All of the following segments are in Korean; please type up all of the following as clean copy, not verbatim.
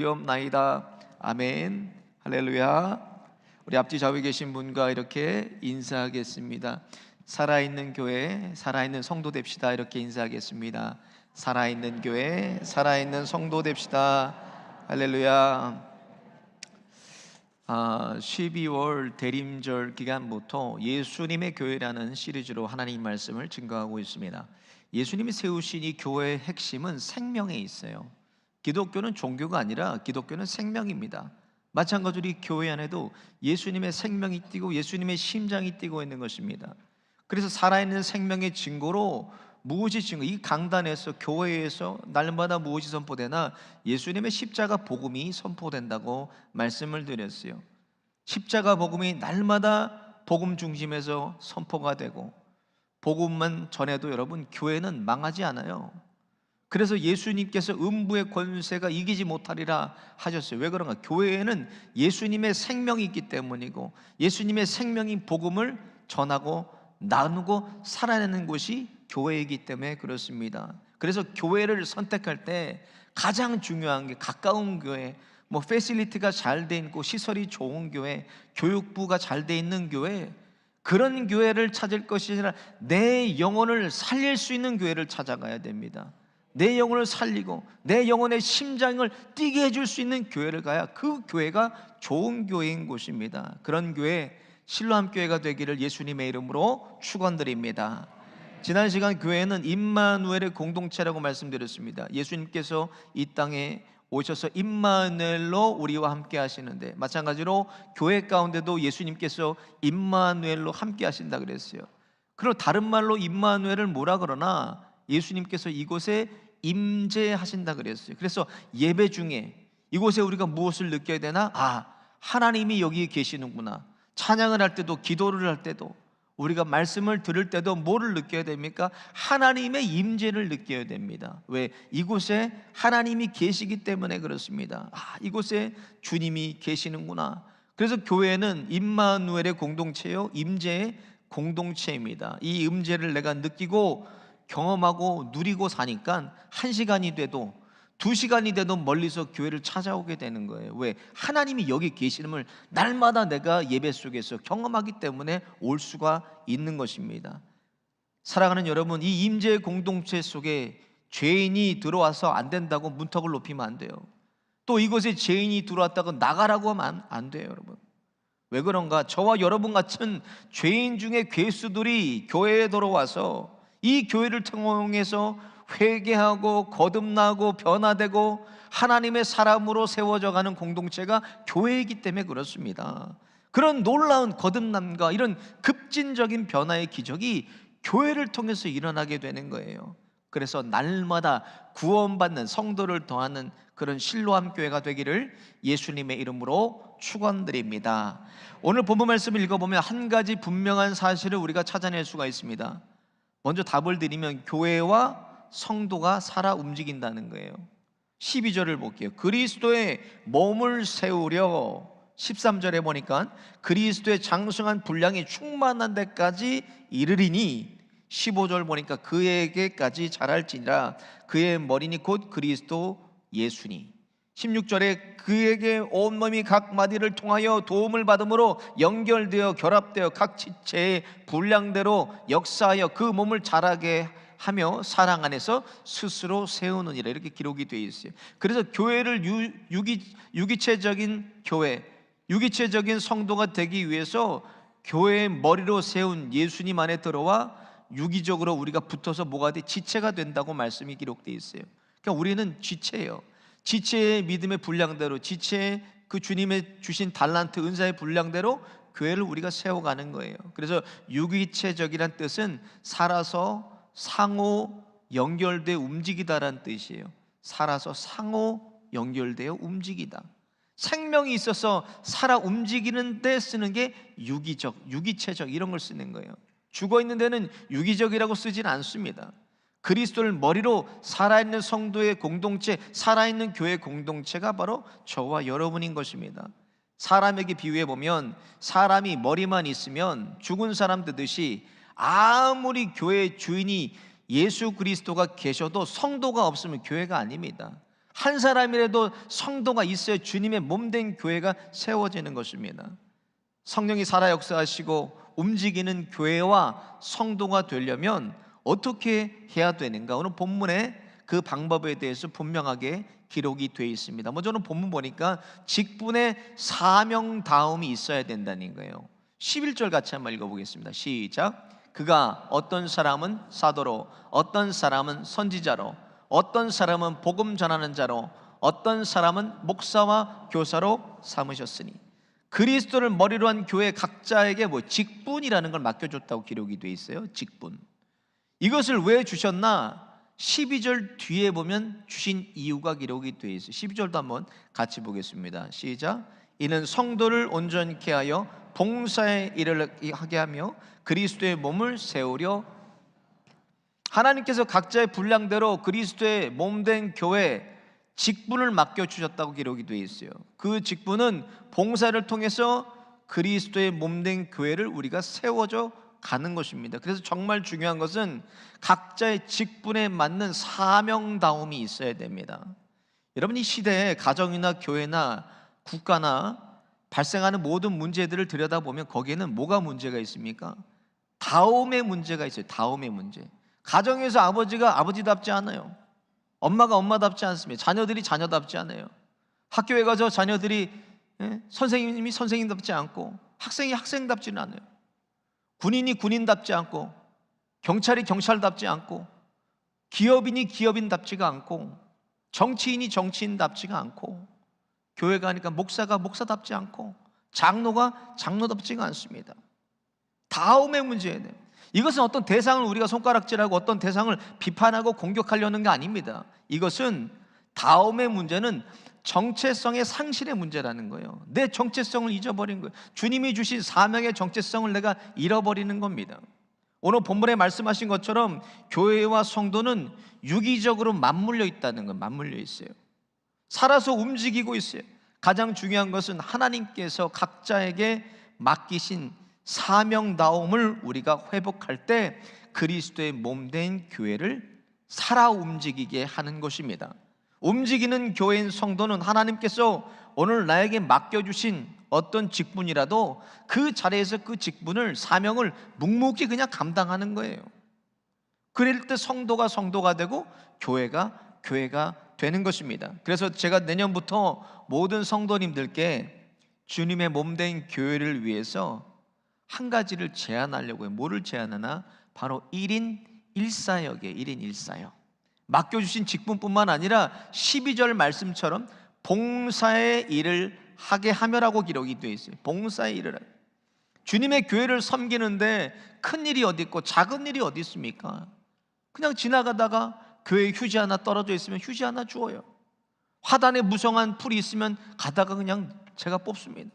주옵나이다. 아멘. 할렐루야. 우리 앞뒤 좌우에 계신 분과 이렇게 인사하겠습니다. 살아있는 교회, 살아있는 성도 됩시다. 이렇게 인사하겠습니다. 살아있는 교회, 살아있는 성도 됩시다. 할렐루야. 12월 대림절 기간부터 예수님의 교회라는 시리즈로 하나님 말씀을 증거하고 있습니다. 예수님이 세우신 이 교회의 핵심은 생명에 있어요. 기독교는 종교가 아니라 기독교는 생명입니다. 마찬가지로 이 교회 안에도 예수님의 생명이 뛰고 예수님의 심장이 뛰고 있는 것입니다. 그래서 살아있는 생명의 증거로 무엇이 증거? 이 강단에서 교회에서 날마다 무엇이 선포되나? 예수님의 십자가 복음이 선포된다고 말씀을 드렸어요. 십자가 복음이 날마다 복음 중심에서 선포가 되고, 복음만 전해도 여러분 교회는 망하지 않아요. 그래서 예수님께서 음부의 권세가 이기지 못하리라 하셨어요. 왜 그런가? 교회에는 예수님의 생명이 있기 때문이고, 예수님의 생명인 복음을 전하고 나누고 살아내는 곳이 교회이기 때문에 그렇습니다. 그래서 교회를 선택할 때 가장 중요한 게 가까운 교회, 패실리티가 잘 돼 있고 시설이 좋은 교회, 교육부가 잘 돼 있는 교회, 그런 교회를 찾을 것이 아니라 내 영혼을 살릴 수 있는 교회를 찾아가야 됩니다. 내 영혼을 살리고 내 영혼의 심장을 뛰게 해줄 수 있는 교회를 가야 그 교회가 좋은 교회인 곳입니다. 그런 교회, 실로암 교회가 되기를 예수님의 이름으로 축원드립니다. 지난 시간 교회는 임마누엘의 공동체라고 말씀드렸습니다. 예수님께서 이 땅에 오셔서 임마누엘로 우리와 함께 하시는데, 마찬가지로 교회 가운데도 예수님께서 임마누엘로 함께 하신다 그랬어요. 그리고 다른 말로 임마누엘을 뭐라 그러나 예수님께서 이곳에 임재하신다 그랬어요. 그래서 예배 중에 이곳에 우리가 무엇을 느껴야 되나? 하나님이 여기 계시는구나. 찬양을 할 때도, 기도를 할 때도, 우리가 말씀을 들을 때도 뭐를 느껴야 됩니까? 하나님의 임재를 느껴야 됩니다. 왜? 이곳에 하나님이 계시기 때문에 그렇습니다. 이곳에 주님이 계시는구나. 그래서 교회는 임마누엘의 공동체요, 임재의 공동체입니다. 이 임재를 내가 느끼고 경험하고 누리고 사니까 1시간이 돼도 2시간이 돼도 멀리서 교회를 찾아오게 되는 거예요. 왜? 하나님이 여기 계심을 날마다 내가 예배 속에서 경험하기 때문에 올 수가 있는 것입니다. 사랑하는 여러분, 이 임재의 공동체 속에 죄인이 들어와서 안 된다고 문턱을 높이면 안 돼요. 또 이곳에 죄인이 들어왔다고 나가라고 하면 안 돼요, 여러분. 왜 그런가? 저와 여러분 같은 죄인 중에 괴수들이 교회에 들어와서 이 교회를 통해서 회개하고 거듭나고 변화되고 하나님의 사람으로 세워져 가는 공동체가 교회이기 때문에 그렇습니다. 그런 놀라운 거듭남과 이런 급진적인 변화의 기적이 교회를 통해서 일어나게 되는 거예요. 그래서 날마다 구원받는 성도를 더하는 그런 실로암 교회가 되기를 예수님의 이름으로 축원드립니다. 오늘 본문 말씀을 읽어보면 한 가지 분명한 사실을 우리가 찾아낼 수가 있습니다. 먼저 답을 드리면 교회와 성도가 살아 움직인다는 거예요. 12절을 볼게요. 그리스도의 몸을 세우려, 13절에 보니까 그리스도의 장성한 분량이 충만한 데까지 이르리니, 15절 보니까 그에게까지 자랄지니라. 그의 머리니 곧 그리스도 예수니, 16절에 그에게 온몸이 각 마디를 통하여 도움을 받음으로 연결되어 결합되어 각 지체의 분량대로 역사하여 그 몸을 자라게 하며 사랑 안에서 스스로 세우느니라. 이렇게 기록이 되어 있어요. 그래서 교회를 유기체적인 교회, 유기체적인 성도가 되기 위해서 교회의 머리로 세운 예수님 안에 들어와 유기적으로 우리가 붙어서 뭐가 돼? 지체가 된다고 말씀이 기록되어 있어요. 그러니까 우리는 지체예요. 지체의 믿음의 분량대로, 지체의 그 주님의 주신 달란트 은사의 분량대로 교회를 우리가 세워가는 거예요. 그래서 유기체적이란 뜻은 살아서 상호 연결되어 움직이다라는 뜻이에요. 살아서 상호 연결되어 움직이다. 생명이 있어서 살아 움직이는 데 쓰는 게 유기적, 유기체적 이런 걸 쓰는 거예요. 죽어있는 데는 유기적이라고 쓰진 않습니다. 그리스도를 머리로 살아있는 성도의 공동체, 살아있는 교회 공동체가 바로 저와 여러분인 것입니다. 사람에게 비유해 보면 사람이 머리만 있으면 죽은 사람 되듯이 아무리 교회의 주인이 예수 그리스도가 계셔도 성도가 없으면 교회가 아닙니다. 한 사람이라도 성도가 있어야 주님의 몸된 교회가 세워지는 것입니다. 성령이 살아 역사하시고 움직이는 교회와 성도가 되려면 어떻게 해야 되는가? 오늘 본문에 그 방법에 대해서 분명하게 기록이 되어 있습니다. 먼저 는 본문 보니까 직분의 사명다움이 있어야 된다는 거예요. 11절 같이 한번 읽어보겠습니다. 시작. 그가 어떤 사람은 사도로, 어떤 사람은 선지자로, 어떤 사람은 복음 전하는 자로, 어떤 사람은 목사와 교사로 삼으셨으니, 그리스도를 머리로 한 교회 각자에게 직분이라는 걸 맡겨줬다고 기록이 되어 있어요. 직분. 이것을 왜 주셨나? 12절 뒤에 보면 주신 이유가 기록이 되어 있어요. 12절도 한번 같이 보겠습니다. 시작. 이는 성도를 온전케 하여 봉사의 일을 하게 하며 그리스도의 몸을 세우려, 하나님께서 각자의 분량대로 그리스도의 몸된 교회 직분을 맡겨주셨다고 기록이 되어 있어요. 그 직분은 봉사를 통해서 그리스도의 몸된 교회를 우리가 세워져 가는 것입니다. 그래서 정말 중요한 것은 각자의 직분에 맞는 사명다움이 있어야 됩니다. 여러분, 이 시대에 가정이나 교회나 국가나 발생하는 모든 문제들을 들여다보면 거기에는 뭐가 문제가 있습니까? 다움의 문제가 있어요. 다움의 문제. 가정에서 아버지가 아버지답지 않아요. 엄마가 엄마답지 않습니다. 자녀들이 자녀답지 않아요. 학교에 가서 자녀들이 선생님이 선생님답지 않고, 학생이 학생답지는 않아요. 군인이 군인답지 않고, 경찰이 경찰답지 않고, 기업인이 기업인답지가 않고, 정치인이 정치인답지가 않고, 교회 가니까 목사가 목사답지 않고, 장로가 장로답지가 않습니다. 다음의 문제예요. 이것은 어떤 대상을 우리가 손가락질하고 어떤 대상을 비판하고 공격하려는 게 아닙니다. 이것은, 다음의 문제는 정체성의 상실의 문제라는 거예요. 내 정체성을 잊어버린 거예요. 주님이 주신 사명의 정체성을 내가 잃어버리는 겁니다. 오늘 본문에 말씀하신 것처럼 교회와 성도는 유기적으로 맞물려 있다는 건, 맞물려 있어요. 살아서 움직이고 있어요. 가장 중요한 것은 하나님께서 각자에게 맡기신 사명다움을 우리가 회복할 때 그리스도의 몸된 교회를 살아 움직이게 하는 것입니다. 움직이는 교회인 성도는 하나님께서 오늘 나에게 맡겨주신 어떤 직분이라도 그 자리에서 그 직분을, 사명을 묵묵히 그냥 감당하는 거예요. 그럴 때 성도가 되고 교회가 되는 것입니다. 그래서 제가 내년부터 모든 성도님들께 주님의 몸된 교회를 위해서 한 가지를 제안하려고 해요. 뭐를 제안하나? 바로 1인 1사역이에요. 1인 1사역. 맡겨주신 직분뿐만 아니라 12절 말씀처럼 봉사의 일을 하게 하며라고 기록이 되어 있어요. 봉사의 일을 하게. 주님의 교회를 섬기는데 큰 일이 어디 있고 작은 일이 어디 있습니까? 그냥 지나가다가 교회에 휴지 하나 떨어져 있으면 휴지 하나 주어요. 화단에 무성한 풀이 있으면 가다가 그냥 제가 뽑습니다.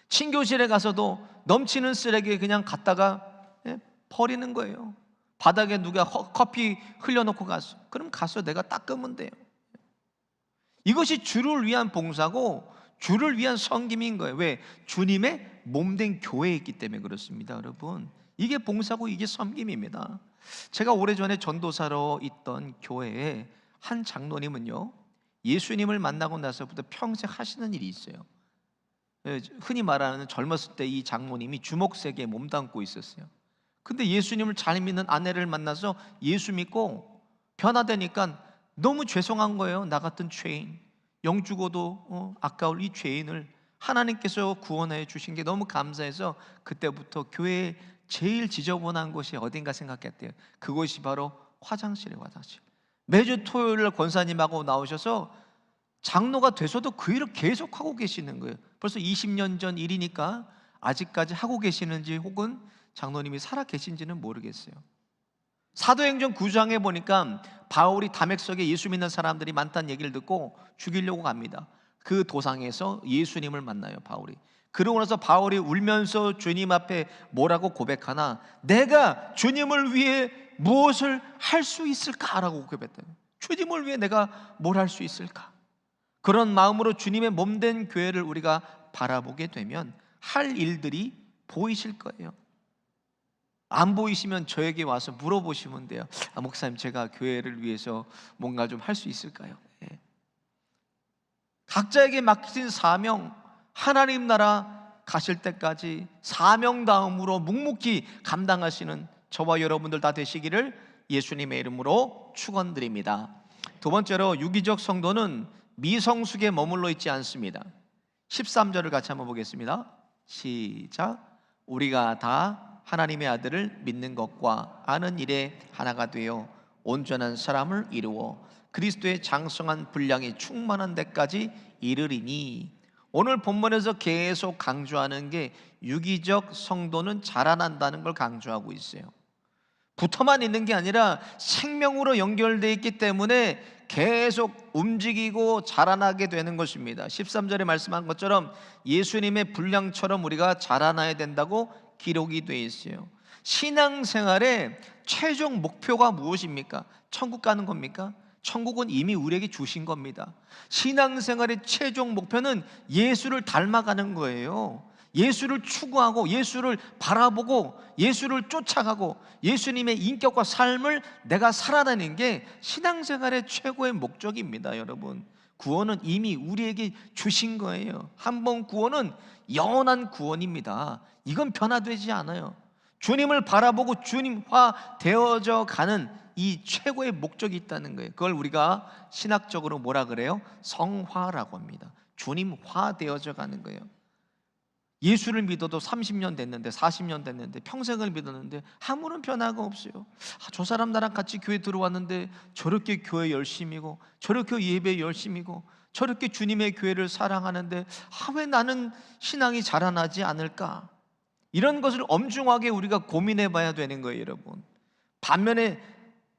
친교실에 가서도 넘치는 쓰레기 그냥 갖다가 버리는 거예요. 바닥에 누가 커피 흘려놓고 갔어. 그럼 가서 내가 닦으면 돼요. 이것이 주를 위한 봉사고 주를 위한 섬김인 거예요. 왜? 주님의 몸된 교회에 있기 때문에 그렇습니다. 여러분, 이게 봉사고 이게 섬김입니다. 제가 오래전에 전도사로 있던 교회에 한 장로님은요, 예수님을 만나고 나서부터 평생 하시는 일이 있어요. 흔히 말하는 젊었을 때 이 장모님이 주먹세계에 몸담고 있었어요. 근데 예수님을 잘 믿는 아내를 만나서 예수 믿고 변화되니까 너무 죄송한 거예요. 나 같은 죄인, 영주고도 아까울 이 죄인을 하나님께서 구원해 주신 게 너무 감사해서 그때부터 교회에 제일 지저분한 곳이 어딘가 생각했대요. 그곳이 바로 화장실이에요. 화장실. 매주 토요일 권사님하고 나오셔서 장로가 돼서도 그 일을 계속하고 계시는 거예요. 벌써 20년 전 일이니까 아직까지 하고 계시는지 혹은 장로님이 살아 계신지는 모르겠어요. 사도행전 9장에 보니까 바울이 다맥석에 예수 믿는 사람들이 많다는 얘기를 듣고 죽이려고 갑니다. 그 도상에서 예수님을 만나요, 바울이. 그러고 나서 바울이 울면서 주님 앞에 뭐라고 고백하나? 내가 주님을 위해 무엇을 할 수 있을까라고 고백했대요. 주님을 위해 내가 뭘 할 수 있을까? 그런 마음으로 주님의 몸된 교회를 우리가 바라보게 되면 할 일들이 보이실 거예요. 안 보이시면 저에게 와서 물어보시면 돼요. 목사님, 제가 교회를 위해서 뭔가 좀 할 수 있을까요? 각자에게 맡긴 사명, 하나님 나라 가실 때까지 사명다움으로 묵묵히 감당하시는 저와 여러분들 다 되시기를 예수님의 이름으로 축원드립니다. 두 번째로 유기적 성도는 미성숙에 머물러 있지 않습니다. 13절을 같이 한번 보겠습니다. 시작. 우리가 다 하나님의 아들을 믿는 것과 아는 일에 하나가 되어 온전한 사람을 이루어 그리스도의 장성한 분량이 충만한 데까지 이르리니. 오늘 본문에서 계속 강조하는 게 유기적 성도는 자라난다는 걸 강조하고 있어요. 붙어만 있는 게 아니라 생명으로 연결되어 있기 때문에 계속 움직이고 자라나게 되는 것입니다. 13절에 말씀한 것처럼 예수님의 분량처럼 우리가 자라나야 된다고 기록이 되어 있어요. 신앙생활의 최종 목표가 무엇입니까? 천국 가는 겁니까? 천국은 이미 우리에게 주신 겁니다. 신앙생활의 최종 목표는 예수를 닮아가는 거예요. 예수를 추구하고 예수를 바라보고 예수를 쫓아가고 예수님의 인격과 삶을 내가 살아내는 게 신앙생활의 최고의 목적입니다. 여러분, 구원은 이미 우리에게 주신 거예요. 한 번 구원은 영원한 구원입니다. 이건 변화되지 않아요. 주님을 바라보고 주님화 되어져 가는 이 최고의 목적이 있다는 거예요. 그걸 우리가 신학적으로 뭐라 그래요? 성화라고 합니다. 주님화 되어져 가는 거예요. 예수를 믿어도 30년 됐는데 40년 됐는데 평생을 믿었는데 아무런 변화가 없어요. 저 사람 나랑 같이 교회 들어왔는데 저렇게 교회 열심이고 저렇게 예배 열심이고 저렇게 주님의 교회를 사랑하는데 왜 나는 신앙이 자라나지 않을까? 이런 것을 엄중하게 우리가 고민해 봐야 되는 거예요. 여러분, 반면에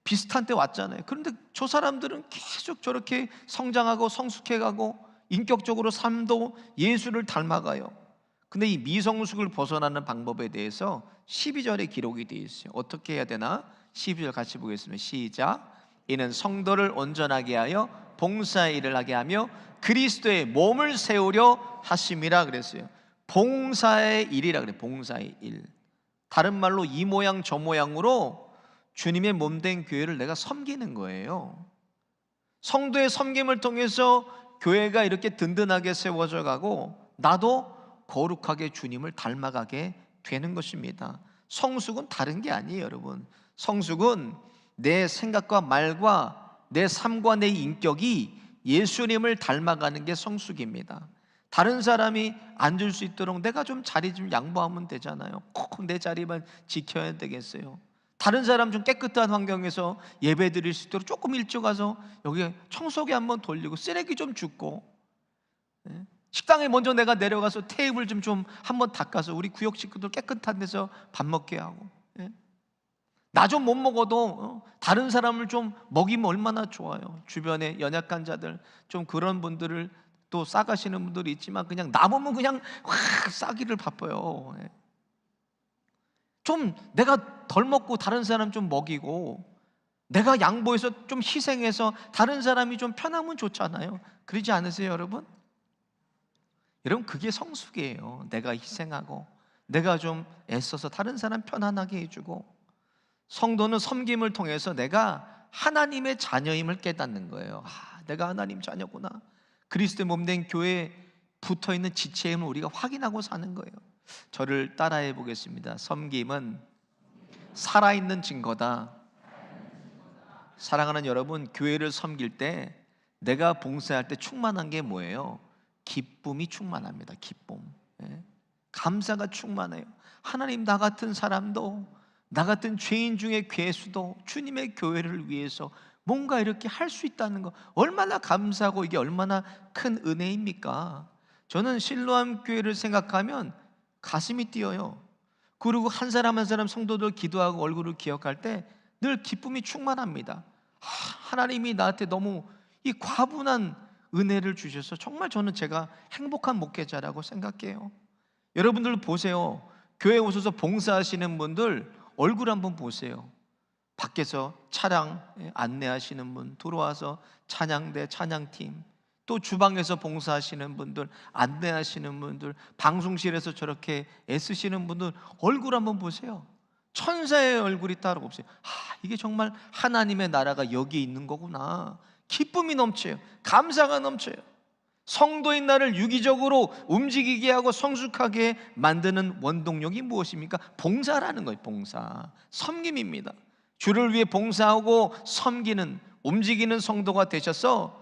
비슷한 때 왔잖아요. 그런데 저 사람들은 계속 저렇게 성장하고 성숙해가고 인격적으로 삶도 예수를 닮아가요. 근데 이 미성숙을 벗어나는 방법에 대해서 12절에 기록이 되어 있어요. 어떻게 해야 되나? 12절 같이 보겠습니다. 시작. 이는 성도를 온전하게 하여 봉사의 일을 하게 하며 그리스도의 몸을 세우려 하심이라 그랬어요. 봉사의 일이라 그래요. 봉사의 일. 다른 말로 이 모양 저 모양으로 주님의 몸된 교회를 내가 섬기는 거예요. 성도의 섬김을 통해서 교회가 이렇게 든든하게 세워져 가고 나도 거룩하게 주님을 닮아가게 되는 것입니다. 성숙은 다른 게 아니에요. 여러분, 성숙은 내 생각과 말과 내 삶과 내 인격이 예수님을 닮아가는 게 성숙입니다. 다른 사람이 앉을 수 있도록 내가 좀 자리 좀 양보하면 되잖아요. 꼭 내 자리만 지켜야 되겠어요? 다른 사람 좀 깨끗한 환경에서 예배 드릴 수 있도록 조금 일찍 와서 여기 청소기 한번 돌리고 쓰레기 좀 줍고, 식당에 먼저 내가 내려가서 테이블 좀 한번 닦아서 우리 구역 식구들 깨끗한 데서 밥 먹게 하고, 나 좀 못 먹어도 다른 사람을 좀 먹이면 얼마나 좋아요. 주변에 연약한 자들, 좀 그런 분들을 또 싸가시는 분들이 있지만 그냥 나 보면 그냥 확 싸기를 바빠요. 좀 내가 덜 먹고 다른 사람 좀 먹이고 내가 양보해서 좀 희생해서 다른 사람이 좀 편하면 좋잖아요. 그러지 않으세요, 여러분? 여러분, 그게 성숙이에요. 내가 희생하고 내가 좀 애써서 다른 사람 편안하게 해주고. 성도는 섬김을 통해서 내가 하나님의 자녀임을 깨닫는 거예요. 내가 하나님 자녀구나. 그리스도의 몸된 교회에 붙어있는 지체임을 우리가 확인하고 사는 거예요. 저를 따라해 보겠습니다. 섬김은 살아있는 증거다. 사랑하는 여러분, 교회를 섬길 때 내가 봉사할 때 충만한 게 뭐예요? 기쁨이 충만합니다. 기쁨, 감사가 충만해요. 하나님, 나 같은 사람도, 나 같은 죄인 중에 괴수도 주님의 교회를 위해서 뭔가 이렇게 할 수 있다는 거 얼마나 감사하고 이게 얼마나 큰 은혜입니까? 저는 실로암 교회를 생각하면 가슴이 뛰어요. 그리고 한 사람 한 사람 성도들 기도하고 얼굴을 기억할 때 늘 기쁨이 충만합니다. 하나님이 나한테 너무 이 과분한 은혜를 주셔서 정말 저는 제가 행복한 목회자라고 생각해요. 여러분들 보세요. 교회 오셔서 봉사하시는 분들 얼굴 한번 보세요. 밖에서 차량 안내하시는 분, 들어와서 찬양대 찬양팀, 또 주방에서 봉사하시는 분들, 안내하시는 분들, 방송실에서 저렇게 애쓰시는 분들 얼굴 한번 보세요. 천사의 얼굴이 따로 없어요. 이게 정말 하나님의 나라가 여기 있는 거구나. 기쁨이 넘쳐요. 감사가 넘쳐요. 성도인 나를 유기적으로 움직이게 하고 성숙하게 만드는 원동력이 무엇입니까? 봉사라는 거예요. 봉사, 섬김입니다. 주를 위해 봉사하고 섬기는, 움직이는 성도가 되셔서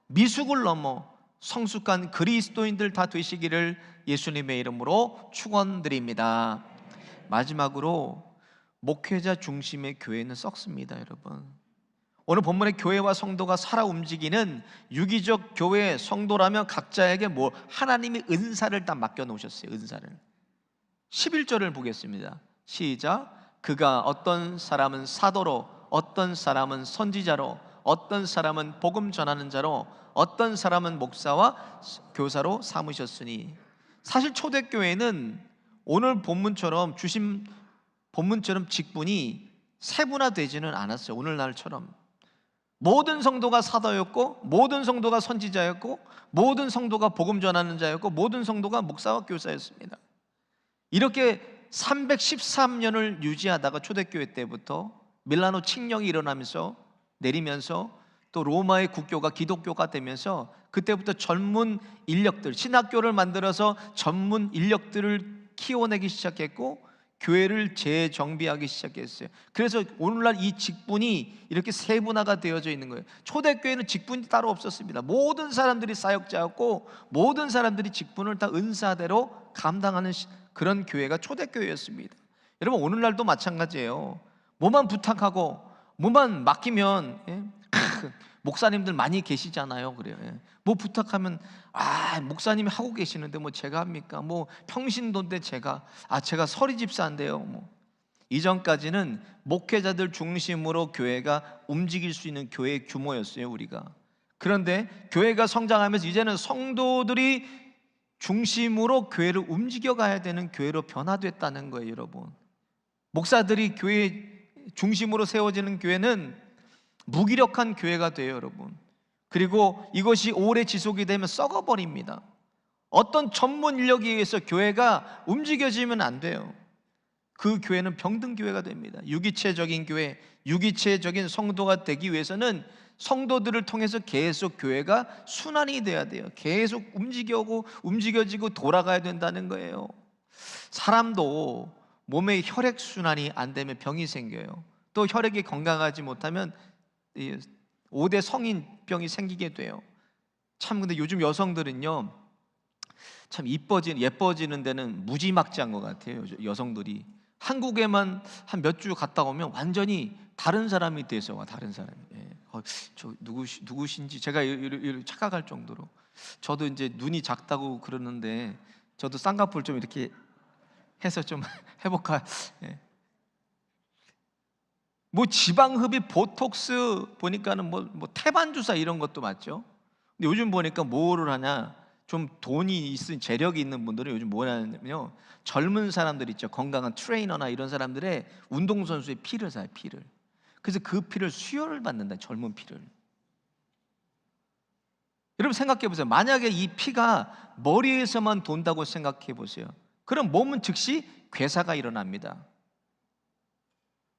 미숙을 넘어 성숙한 그리스도인들 다 되시기를 예수님의 이름으로 축원드립니다. 마지막으로 목회자 중심의 교회는 썩습니다, 여러분. 오늘 본문의 교회와 성도가 살아 움직이는 유기적 교회 성도라면 각자에게 하나님이 은사를 다 맡겨 놓으셨어요. 은사를. 11절을 보겠습니다. 시작. 그가 어떤 사람은 사도로, 어떤 사람은 선지자로, 어떤 사람은 복음 전하는 자로, 어떤 사람은 목사와 교사로 삼으셨으니. 사실 초대교회는 오늘 본문처럼 주신 본문처럼 직분이 세분화되지는 않았어요. 오늘날처럼 모든 성도가 사도였고, 모든 성도가 선지자였고, 모든 성도가 복음 전하는 자였고, 모든 성도가 목사와 교사였습니다. 이렇게 313년을 유지하다가 초대교회 때부터 밀라노 칙령이 일어나면서 내리면서 또 로마의 국교가 기독교가 되면서 그때부터 전문 인력들, 신학교를 만들어서 전문 인력들을 키워내기 시작했고 교회를 재정비하기 시작했어요. 그래서 오늘날 이 직분이 이렇게 세분화가 되어져 있는 거예요. 초대교회는 직분이 따로 없었습니다. 모든 사람들이 사역자였고 모든 사람들이 직분을 다 은사대로 감당하는 그런 교회가 초대교회였습니다. 여러분 오늘날도 마찬가지예요. 뭐만 부탁하고 뭐만 맡기면 목사님들 많이 계시잖아요. 그래요. 뭐 부탁하면 목사님이 하고 계시는데 뭐 제가 합니까? 뭐 평신도인데 제가 서리 집사인데요. 뭐 이전까지는 목회자들 중심으로 교회가 움직일 수 있는 교회의 규모였어요, 우리가. 그런데 교회가 성장하면서 이제는 성도들이 중심으로 교회를 움직여 가야 되는 교회로 변화됐다는 거예요, 여러분. 목사들이 교회 중심으로 세워지는 교회는 무기력한 교회가 돼요, 여러분. 그리고 이것이 오래 지속이 되면 썩어버립니다. 어떤 전문 인력에 의해서 교회가 움직여지면 안 돼요. 그 교회는 병든 교회가 됩니다. 유기체적인 교회, 유기체적인 성도가 되기 위해서는 성도들을 통해서 계속 교회가 순환이 돼야 돼요. 계속 움직여지고 돌아가야 된다는 거예요. 사람도 몸의 혈액순환이 안 되면 병이 생겨요. 또 혈액이 건강하지 못하면 5대 성인병이 생기게 돼요. 참 근데 요즘 여성들은요 참 예뻐지는 데는 무지막지한 것 같아요. 여성들이 한국에만 한 몇 주 갔다 오면 완전히 다른 사람이 돼서 와. 다른 사람이. 저 누구신지 제가 착각할 정도로. 저도 이제 눈이 작다고 그러는데 저도 쌍꺼풀 좀 이렇게 해서 좀 해볼까. 뭐 지방흡입, 보톡스 보니까는 뭐 태반 주사 이런 것도 맞죠. 근데 요즘 보니까 뭐를 하냐? 좀 돈이 있은 재력이 있는 분들은 요즘 뭐 하냐면요, 젊은 사람들 있죠. 건강한 트레이너나 이런 사람들의 운동선수의 피를 사요. 피를. 그래서 그 피를 수혈을 받는다. 젊은 피를. 여러분 생각해 보세요. 만약에 이 피가 머리에서만 돈다고 생각해 보세요. 그럼 몸은 즉시 괴사가 일어납니다.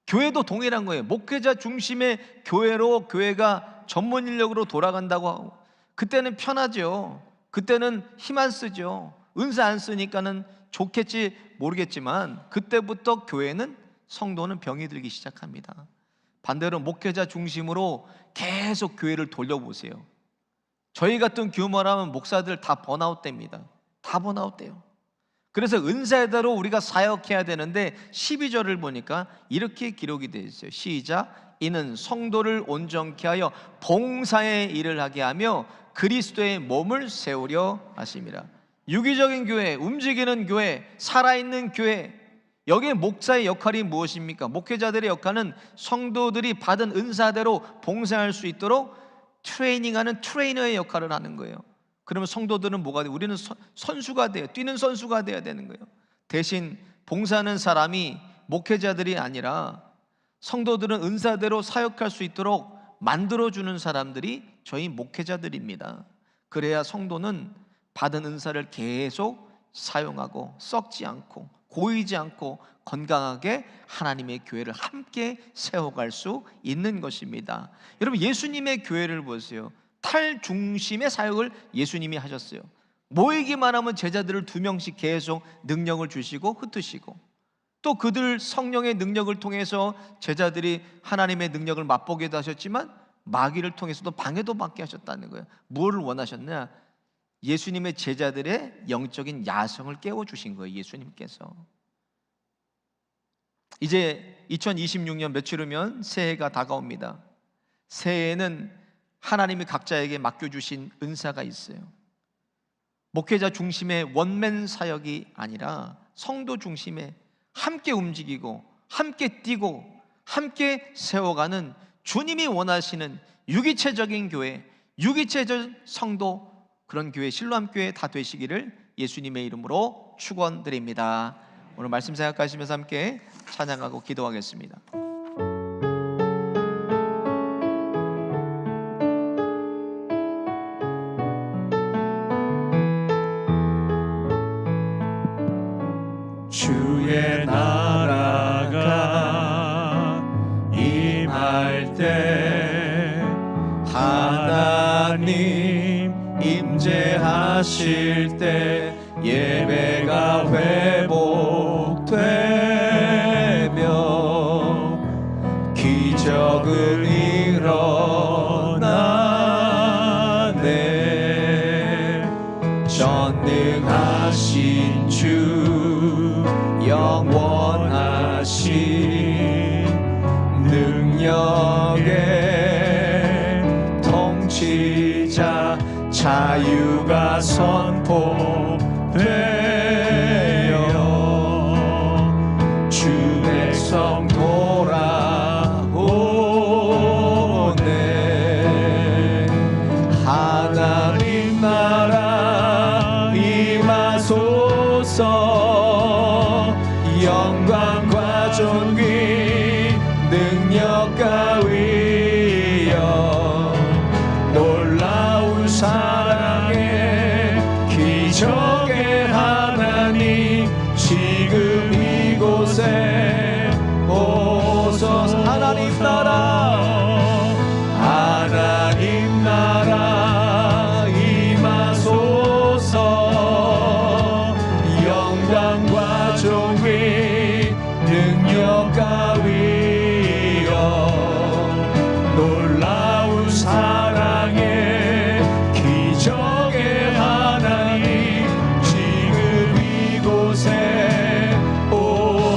교회도 동일한 거예요. 목회자 중심의 교회로 교회가 전문 인력으로 돌아간다고 하고, 그때는 편하죠. 그때는 힘 안 쓰죠. 은사 안 쓰니까는 좋겠지 모르겠지만 그때부터 교회는, 성도는 병이 들기 시작합니다. 반대로 목회자 중심으로 계속 교회를 돌려보세요. 저희 같은 규모라면 목사들 다 번아웃 됩니다. 다 번아웃 돼요. 그래서 은사대로 우리가 사역해야 되는데 12절을 보니까 이렇게 기록이 되어 있어요. 시작. 이는 성도를 온전케 하여 봉사의 일을 하게 하며 그리스도의 몸을 세우려 하심이라. 유기적인 교회, 움직이는 교회, 살아있는 교회, 여기에 목사의 역할이 무엇입니까? 목회자들의 역할은 성도들이 받은 은사대로 봉사할 수 있도록 트레이닝하는 트레이너의 역할을 하는 거예요. 그러면 성도들은 뭐가 돼요? 우리는 선수가 돼요. 뛰는 선수가 돼야 되는 거예요. 대신 봉사하는 사람이 목회자들이 아니라 성도들은 은사대로 사역할 수 있도록 만들어주는 사람들이 저희 목회자들입니다. 그래야 성도는 받은 은사를 계속 사용하고 썩지 않고 고이지 않고 건강하게 하나님의 교회를 함께 세워갈 수 있는 것입니다. 여러분 예수님의 교회를 보세요. 탈중심의 사역을 예수님이 하셨어요. 모이기만 하면 제자들을 2명씩 계속 능력을 주시고 흩으시고, 또 그들 성령의 능력을 통해서 제자들이 하나님의 능력을 맛보게도 하셨지만 마귀를 통해서도 방해도 받게 하셨다는 거예요. 무엇을 원하셨냐? 예수님의 제자들의 영적인 야성을 깨워주신 거예요, 예수님께서. 이제 2026년 며칠 후면 새해가 다가옵니다. 새해에는 하나님이 각자에게 맡겨주신 은사가 있어요. 목회자 중심의 원맨 사역이 아니라 성도 중심의 함께 움직이고 함께 뛰고 함께 세워가는 주님이 원하시는 유기체적인 교회, 유기체적 성도, 그런 교회, 실로암교회 다 되시기를 예수님의 이름으로 축원드립니다. 오늘 말씀 생각하시면서 함께 찬양하고 기도하겠습니다. 주의 나라가 임할 때 하나님 임재하실 때 예배가 회복되며 기적은 일어나네. 전능하신 주 영원하신 능력의 통치자 자유가 선포되어 주 백성 돌아오네. 하나님 나라 임하소서. 영광과 존귀 능력과 위엄 놀라운 사랑의 기적의 하나님 지금 이곳에 오소서. 하나님 나라 임하소서. 영광과 존귀 능력과 위엄 놀라운 사랑의 기적의 하나님 지금 이곳에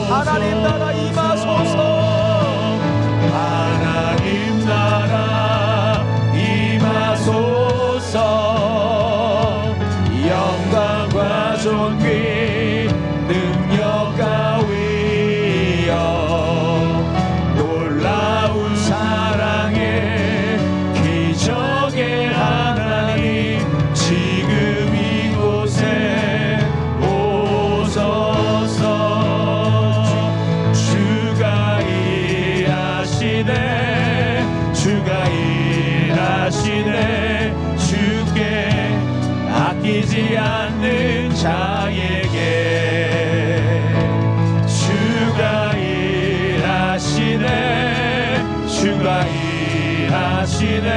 하나님 나라 임하소서. 하나님 나라 임하소서. 영광과 존귀 능력과 위엄 놀라운 사랑의 기적의 하나님 지금 이곳에 오소서. 주가 일하시네. 주가 일하시네. 주께 아끼지 않는 자에게 주가 일하시네. 주가 일하시네.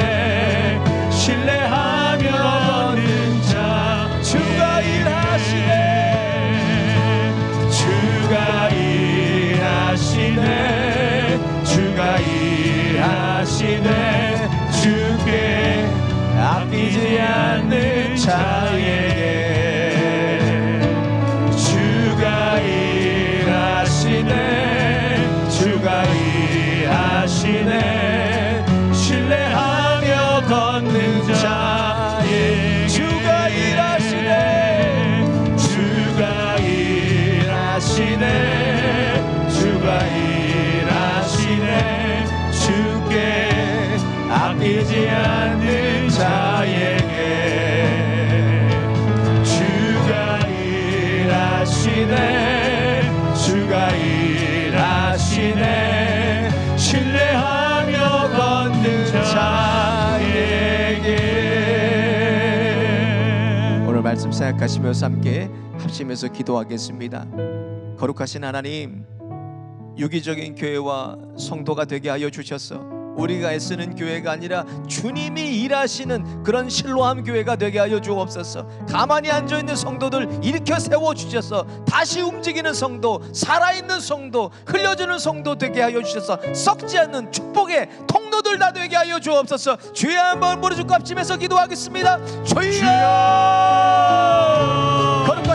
신뢰하며 걷는 자 주가 일하시네. 주가 일하시네. 주가 일하시네. 주께 아끼지 않는 자에게 주가 일하시네. 주가 일하시네. 신뢰하며 걷는 자에게 주가 일하시네. 주가 일하시네. 주가 일하시네. 주께 아끼지 않는 자에게 주가 일하시네. 주가 일하시네. 신뢰하며 걷는 자에게. 오늘 말씀 생각하시면서 함께 합심해서 기도하겠습니다. 거룩하신 하나님, 유기적인 교회와 성도가 되게 하여 주셔서 우리가 애쓰는 교회가 아니라 주님이 일하시는 그런 실로암 교회가 되게 하여 주옵소서. 가만히 앉아있는 성도들 일으켜 세워주셔서 다시 움직이는 성도, 살아있는 성도, 흘려주는 성도 되게 하여 주셔서 썩지 않는 축복의 통로들 다 되게 하여 주옵소서. 주여 한번 무릎 꿇고 앞짐해서 기도하겠습니다. 주여!